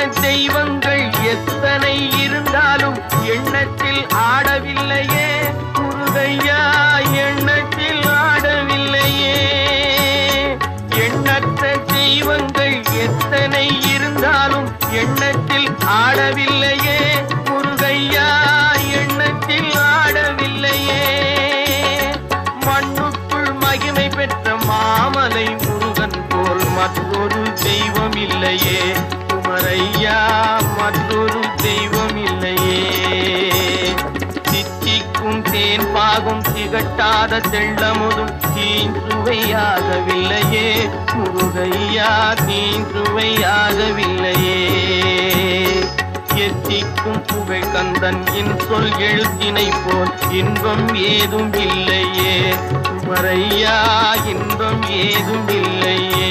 தெய்வங்கள் எத்தனை இருந்தாலும் எண்ணத்தில் ஆடவில்லையே முருகையா, எண்ணத்தில் ஆடவில்லையே. எண்ணற்ற தெய்வங்கள் எத்தனை இருந்தாலும் எண்ணத்தில் ஆடவில்லையே முருகையா, எண்ணத்தில் ஆடவில்லையே. மண்ணுக்குள் மகிமை பெற்ற மாமலை முருகன் போல் மற்றொரு தெய்வம் இல்லையே குமரையா, மற்றொரு தெய்வம் இல்லையே. தித்திக்கும் தேன் பாகும் திகட்டாத தெள்ளமுதும் தீஞ்சுவையாகவில்லையே முருகையா, தீஞ்சுவையாகவில்லையே. எத்திக்கும் புகை கந்தன் சொல் எழுத்தினை போல் இன்பம் ஏதும் இல்லையே குமரையா, இன்பம் ஏதும் இல்லையே.